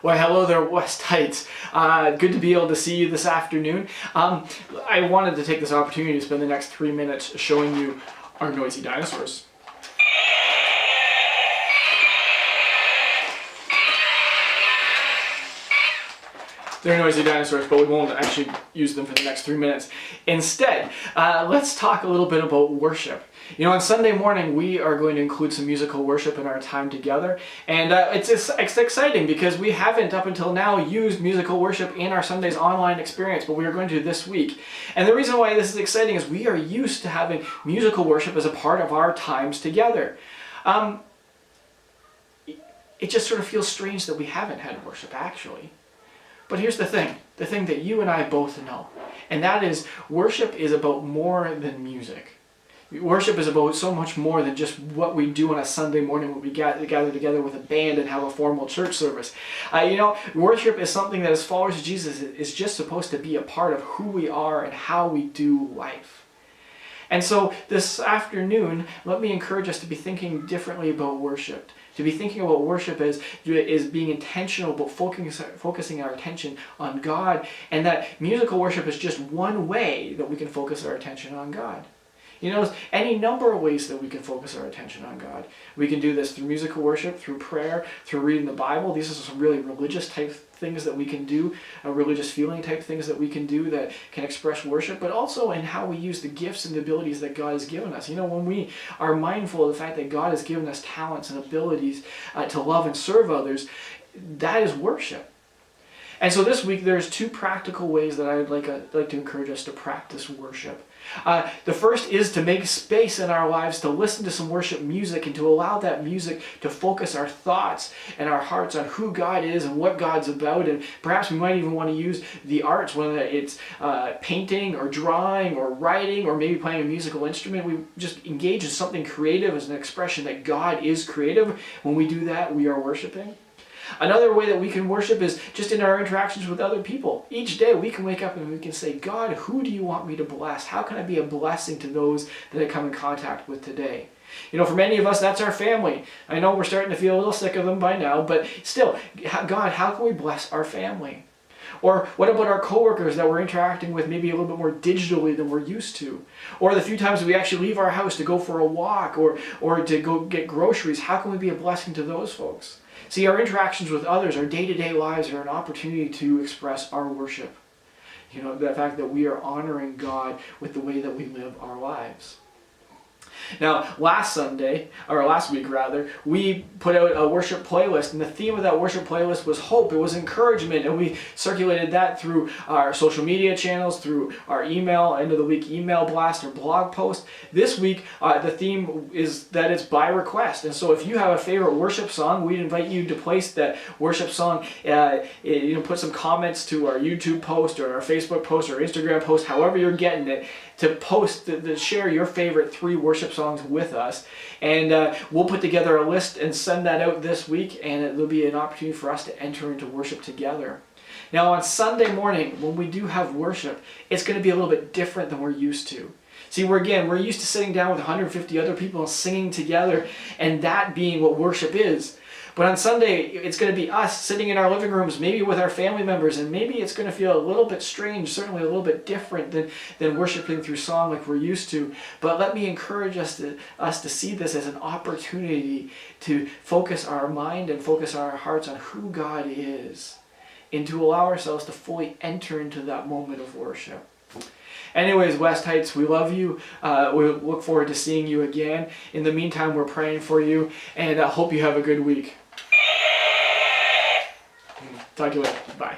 Well, hello there, Westheights. Good to be able to see you this afternoon. I wanted to take this opportunity to spend the next 3 minutes showing you our noisy dinosaurs. They're noisy dinosaurs, but we won't actually use them for the next 3 minutes. Instead, let's talk a little bit about worship. You know, on Sunday morning, we are going to include some musical worship in our time together. And it's exciting because we haven't, up until now, used musical worship in our Sunday's online experience, but we are going to this week. And the reason why this is exciting is we are used to having musical worship as a part of our times together. It just sort of feels strange that we haven't had worship, actually. But here's the thing that you and I both know, and that is worship is about more than music. Worship is about so much more than just what we do on a Sunday morning when we gather together with a band and have a formal church service. Worship is something that as followers of Jesus is just supposed to be a part of who we are and how we do life. And so this afternoon, let me encourage us to be thinking differently about worship. To be thinking about worship as being intentional about focusing our attention on God, and that musical worship is just one way that we can focus our attention on God. You know, there's any number of ways that we can focus our attention on God. We can do this through musical worship, through prayer, through reading the Bible. These are some really religious type things that we can do, religious feeling type things that we can do that can express worship, but also in how we use the gifts and the abilities that God has given us. You know, when we are mindful of the fact that God has given us talents and abilities to love and serve others, that is worship. And so this week there's two practical ways that I would like to encourage us to practice worship. The first is to make space in our lives to listen to some worship music and to allow that music to focus our thoughts and our hearts on who God is and what God's about. And perhaps we might even want to use the arts, whether it's painting or drawing or writing or maybe playing a musical instrument. We just engage in something creative as an expression that God is creative. When we do that, we are worshiping. Another way that we can worship is just in our interactions with other people. Each day we can wake up and we can say, God, who do you want me to bless? How can I be a blessing to those that I come in contact with today? You know, for many of us, that's our family. I know we're starting to feel a little sick of them by now, but still, God, how can we bless our family? Or what about our coworkers that we're interacting with maybe a little bit more digitally than we're used to? Or the few times we actually leave our house to go for a walk or to go get groceries, how can we be a blessing to those folks? See, our interactions with others, our day-to-day lives are an opportunity to express our worship. You know, the fact that we are honoring God with the way that we live our lives. Now, last week, we put out a worship playlist, and the theme of that worship playlist was hope. It was encouragement, and we circulated that through our social media channels, through our email, end of the week email blast or blog post. This week, the theme is that it's by request, and so if you have a favorite worship song, we'd invite you to place that worship song, put some comments to our YouTube post or our Facebook post or Instagram post, however you're getting it, to post, to share your favorite 3 worship songs with us. And we'll put together a list and send that out this week, and it'll be an opportunity for us to enter into worship together. Now on Sunday morning, when we do have worship, it's going to be a little bit different than we're used to. See, we're used to sitting down with 150 other people and singing together, and that being what worship is. But on Sunday, it's going to be us sitting in our living rooms, maybe with our family members, and maybe it's going to feel a little bit strange, certainly a little bit different than worshiping through song like we're used to. But let me encourage us to see this as an opportunity to focus our mind and focus our hearts on who God is, and to allow ourselves to fully enter into that moment of worship. Anyways, Westheights, we love you. We look forward to seeing you again. In the meantime, we're praying for you, and I hope you have a good week. Talk to you later. Bye.